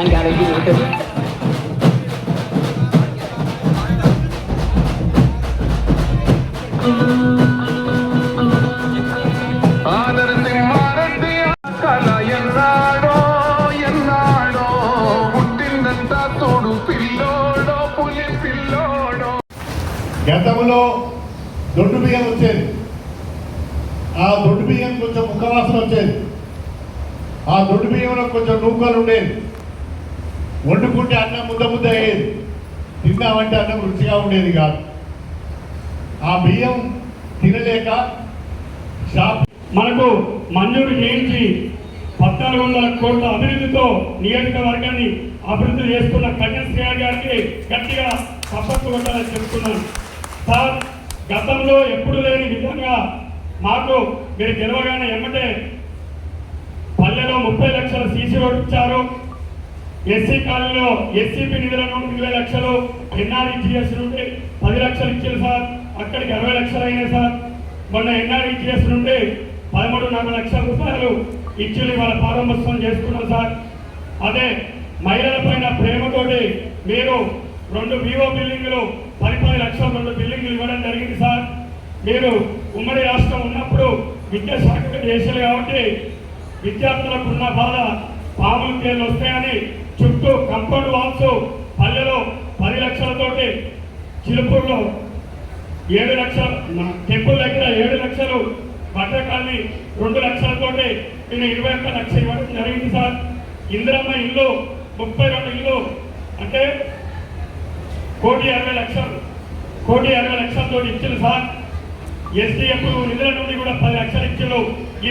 and guarantee it. గతంలో దొడ్డు బియ్యం వచ్చేది, ఆ దొడ్డు బియ్యం కొంచెం ముఖవాసన వచ్చేది, ఆ దొడ్డు బియ్యంలో కొంచెం నూకలు ఉండేది, వండుకుంటే అన్నం ముద్ద అయ్యేది, తిన్నామంటే అన్నం రుచిగా ఉండేది కాదు. ఆ బియ్యం తినలేక మనకు మంజూరు చేయించి 1400 కోట్ల అభివృద్ధితో నియోజకవర్గాన్ని అభివృద్ధి చేస్తున్న కన్యశ్రీ గారికి గట్టిగా సపోర్ట్ కొట్టాలని చెప్తున్నాను. సార్, గతంలో ఎప్పుడు లేని విధంగా మాకు మీరు గెలవగానే ఎమ్మటే పల్లెలో 30 లక్షల సీసీ రోడ్ ఇచ్చారు. ఎస్సీ కాలనీలో ఎస్సీపీ నిధుల నుండి 20 లక్షలు, ఎన్ఆర్ఈజీఎస్ నుండి 10 లక్షలు ఇచ్చారు సార్. అక్కడికి 60 లక్షలు అయినాయి సార్. మొన్న ఎన్ఆర్ఈజీఎస్ నుండి 13.5 లక్షల రూపాయలు ఇచ్చి వాళ్ళ ప్రారంభోత్సవం చేసుకున్నాం సార్. అదే మహిళల పైన ప్రేమతోటి మీరు 2 వివో బిల్డింగ్లు 10 లక్షలు 2 బిల్డింగ్లు ఇవ్వడం జరిగింది సార్. మీరు ఉమ్మడి రాష్ట్రం ఉన్నప్పుడు విద్యాశాఖ చేశారు కాబట్టి విద్యార్థులకు ఉన్న బాధ పాములు తేళ్ళు వస్తాయని చుట్టూ కంపౌండ్ వాల్స్ పల్లెలో 10 లక్షలతోటి, చిలుపూరులో 7 లక్షలు, టెంపుల్ దగ్గర 7 లక్షలు, భద్రకాళి 2 లక్షలతోటి నేను 21 లక్షలు ఇవ్వడం జరిగింది సార్. ఇందిరమ్మ ఇల్లు 32 ఇల్లు అంటే 1,60,00,000 లక్షలతో ఇచ్చారు సార్. ఎస్డిఎఫ్ నిధుల నుండి కూడా 10 లక్షలు ఇచ్చారు.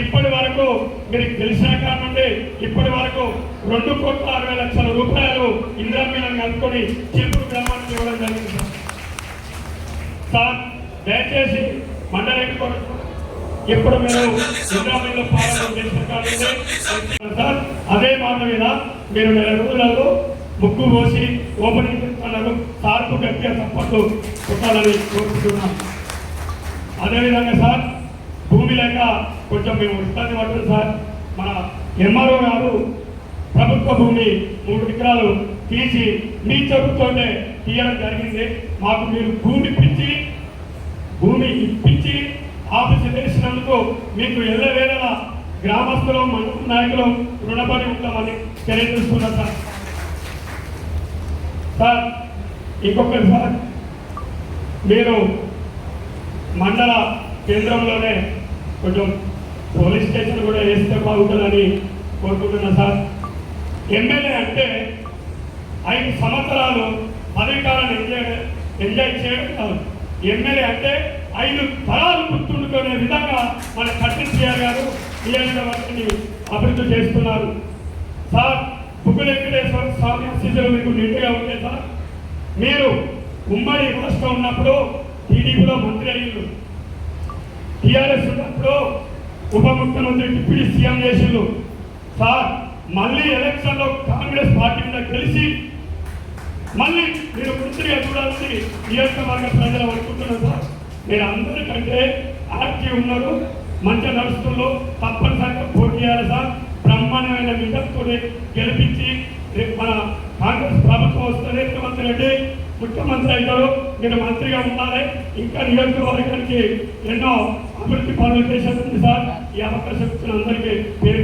ఇప్పటి వరకు మీరు తెలిసిన కాడ నుండి ఇప్పటి వరకు 2,60,00,000 రూపాయలు ఇందిరామీలను కలుపుకొని చిలుపూరు గ్రామానికి ఇవ్వడం జరిగింది సార్. సార్, దయచేసి మండలి ఇప్పుడు మీరు ఇందిరామీలో పాలన చేసిన కాదు సార్. అదే మాట మీద మీరు 4 రోజులలో ముగ్గు పోసి ఓపెనింగ్ చేస్తున్నారు. సార్కు గట్టిగా సపోర్టు కొట్టాలని కోరుకుంటున్నాం. అదేవిధంగా సార్, భూమి లేక కొంచెం మేము ఇబ్బంది పడుతుంది సార్. మన ఎంఆర్ఓ గారు ప్రభుత్వ భూమి 3 ఎకరాలు తీసి మీ చెబుతోనే తీయడం జరిగింది. మాకు మీరు భూమి ఇప్పించి ఆఫీసు చేసినందుకు మీకు ఎల్లవేళ గ్రామస్తులు, మండల నాయకులు రుణపడి ఉంటామని తెలియజేస్తున్నారు సార్. సార్, ఇంకొకటి సార్, మీరు మండల కేంద్రంలోనే కొంచెం పోలీస్ స్టేషన్ కూడా వేస్తే బాగుంటుందని కోరుకుంటున్నా సార్. ఎమ్మెల్యే అంటే 5 సంవత్సరాలు అధికారాన్ని ఎంజాయ్ చేయడం కాదు. ఎమ్మెల్యే అంటే 5 తరాలు గుర్తుండుకునే విధంగా మన కన్యశ్రీ గారు నియోజకవర్గాన్ని అభివృద్ధి చేస్తున్నారు సార్. బుగ్గ వెంకటేశ్వర స్వామి ఆశీస్సులు మీకు నిండుగా ఉంటాయి సార్. మీరు ఉమ్మడి రాష్ట్రం ఉన్నప్పుడు టీడీపీలో మంత్రి అయ్యిండు, టీఆర్ఎస్ ఉన్నప్పుడు ఉప ముఖ్యమంత్రి డిప్యూటీ సీఎం చేసిండు సార్. మళ్ళీ ఎలక్షన్లో కాంగ్రెస్ పార్టీ మీద కలిసి మళ్ళీ మీరు మంత్రిగా చూడాలని నియోజకవర్గ ప్రజలు అనుకుంటున్నారు సార్. మీరు అందరికంటే యాక్టివ్ ఉన్నారు, మంచిగా నడుస్తున్నారు, తప్పనిసరిగా పోటీ చేయాలి సార్. బ్రహ్మాండమైన విధంతో గెలిపించి మన కాంగ్రెస్ ప్రభుత్వం వస్తే రేవంత్ రెడ్డి ముఖ్యమంత్రి అయినారు, మీరు మంత్రిగా ఉండాలి. ఇంకా నియోజకవర్గానికి ఎన్నో అభివృద్ధి పనులు చేసేది సార్. ఈ అవకాశం ఇచ్చిన అందరికీ పేరు